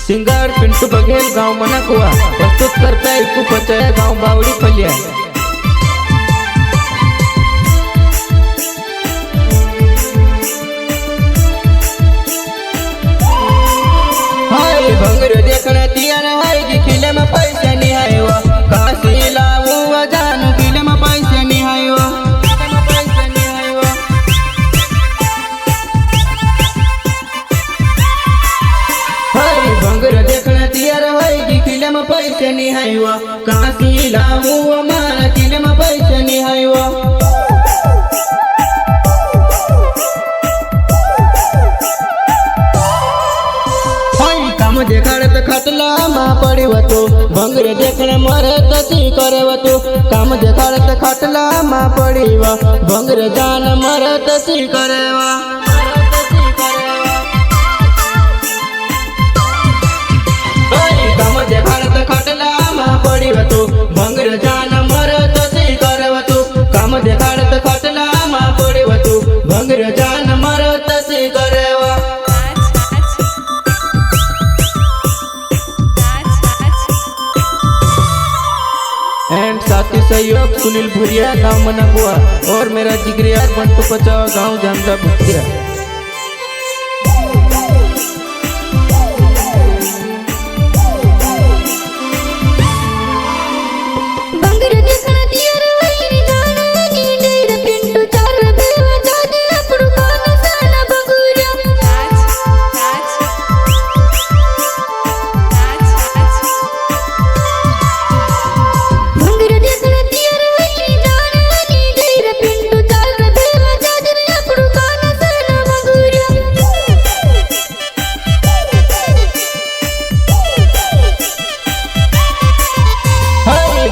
Singer Pintu Baghel गांव मनाकुआ प्रस्तुत करता है इकू पचया गांव बावड़ी फलिया। हाय भंगर देखना तिया ना हाय कि किले में पैसा नहीं है वो काशी लावो जानू किले में पैसा नहीं है वो भंगर देखना तियार है कि किले में पैसे नहीं है वो काशी लावू हमारा किले में पैसे नहीं है वो काम देखाड़त खटला माँ पड़ी तो भंगर देखने मरे तसी करे तो काम देखाड़त खटला माँ पड़ी भंगर जान मरे तसी करे भारत खटला माँ पड़ी तो भंगर जान मरत से करवतु काम दे भारत खटला माँ पड़ी तो भंगर जान मरत से करवा। एंड साथी सहयोग सुनील भुरिया गांव मनाकुआ और मेरा जिगरी यार बंटू पचावा गांव जानता भुतिया।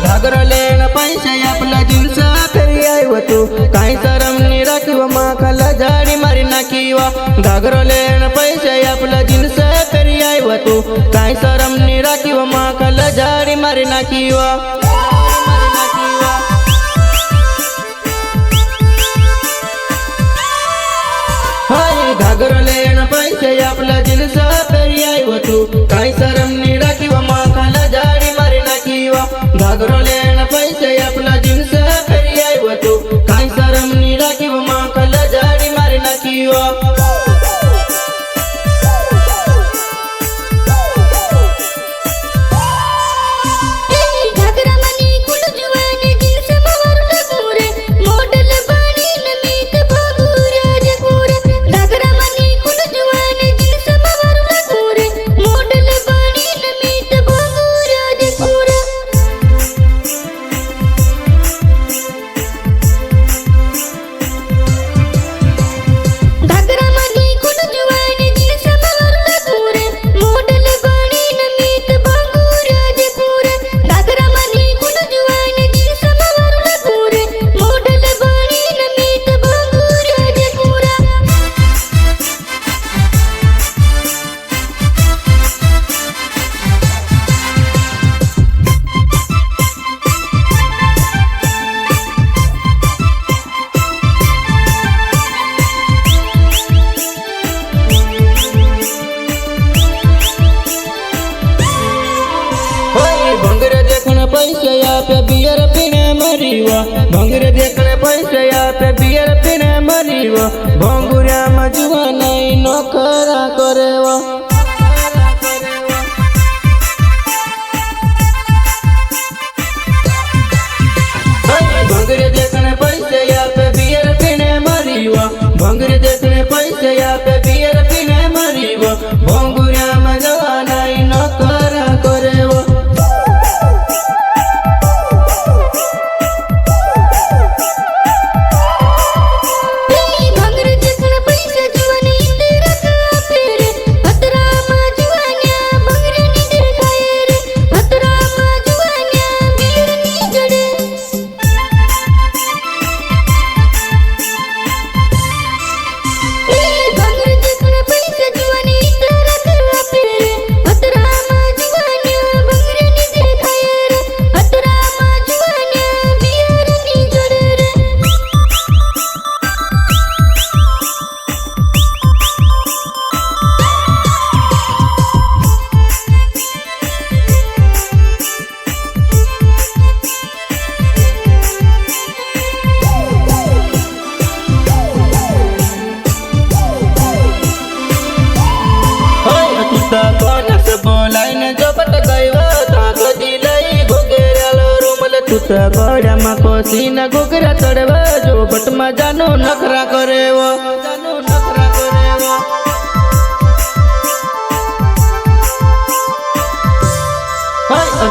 घाघरा लेना पैसा आपला जीन्स फेरी आयवतो काही शरम नहीं राखीवा माखाला झाडी मारी नाखीवा घाघरा लेना पैसा आपला जीन्स फेरी आयवतो काही शरम नहीं राखीवा माखाला झाडी मारी नाखीवा। हाय घाघरा लेना पैसा आपला जीन्स फेरी आयवतो काही शरम नहीं राखीवा माखाला झाडी मारी नाखीवा घाघरा लेना पैसे आपला जीन्स फेरी आयवतो काही शरम नहीं राखीवा माखाला झाडी मारी नाखीवा। भंगर देखने पैसे पे बियर पीने मरीवा भंगर देखने पैसे पे बियर पीने मरीवा भंगुरिया मजुआ नहीं नौकरा करेवा। भंगर देखने पैसे पे बियर पीने मरीवा भंगर देखने पैसे पे बियर पीने मरीवा भंगुरिया मजुआ नहीं नौकरा करेवा। भंगर देखने पैसे जुआनी तेरा का फेरे बोलायने जोपट गयो ताको दिलई घुगेरालो रुमल तुत गड्यामा कोसीन घुगरा चढव जोपट मा जानो नखरा करेव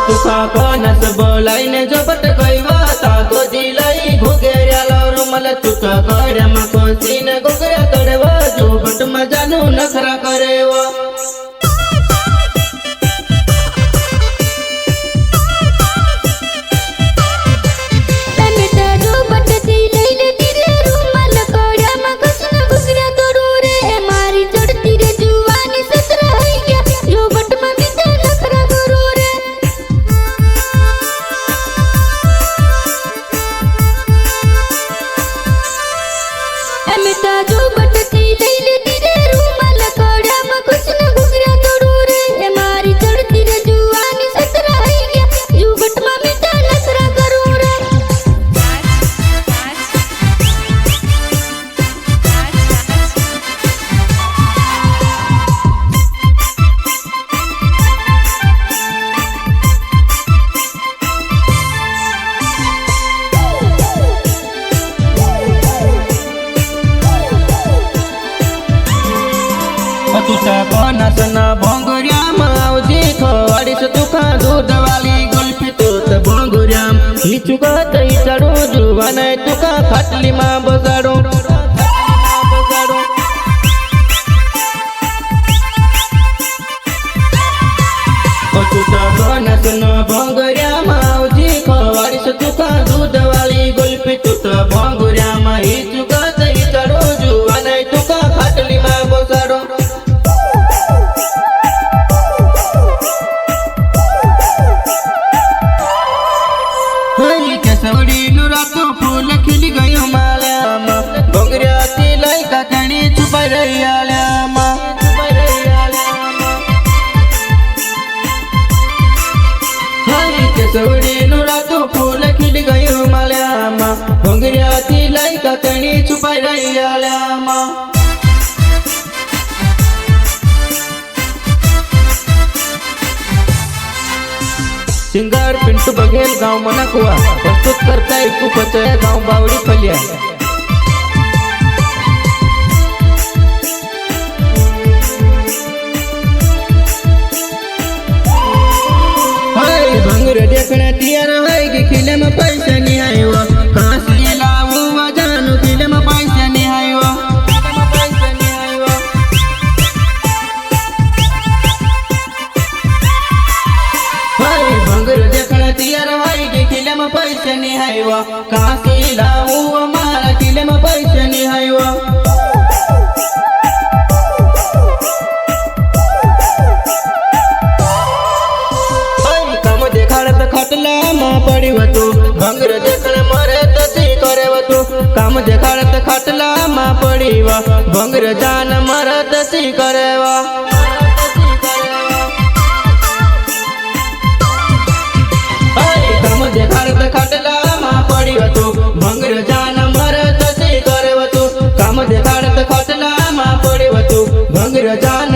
तुका कोणास बोलायने जोपट गयो ताको दिलई घुगेरालो रुमल तुत गड्यामा कोसीन घुगरा चढव जोपट मा जानो नखरा करेव तुझा कोणास न भोंगुर्याम आवजी खवाडीस तुका दूधवाली गुल्फी तूत भोंगुर्याम ही चुकत ही चढू जुवान तुका खाटली मा बजाडू तुझा कोणास न भोंगुर्याम आवजी खवाडीस तुका दूधवाली गुल्फी तूत भोंगुर्याम ही चुकत ही चढू जुवान तुका खाटली मा बजाडू केसवडी नुरातो फूल खिली गयो माल्यामा भोंगऱ्याती लायका कणी छुपाई रही आल्यामा केसवडी नुरातो फूल खिली गयो माल्यामा भोंगऱ्याती लायका कणी छुपाई रही आल्यामा सिंगर पिंटू बघेल गाव मनाकुवा प्रस्तुत करता एकू पचया गाव बावडी फलिया भंगुर देखना तियार है कि खिले में पैसा नहीं आयो कांसी लाऊ वजानु खिले में पैसा नहीं आयो भंगुर देखना तियार है कि खिले में पैसा नहीं आयो कांसी लाऊ हमारा खिले में पैसा नहीं आयो खटला पड़ी तू भंगर देखण मरे तसी करे तू काम देखाड़त खटला मा पड़ी भंगर जान मरे तसी करे काम देखाड़त खटला मा पड़ी तू भंगर जान मरे तसी करे तू काम देखाड़त खटला मा पड़ी तू भंगर जान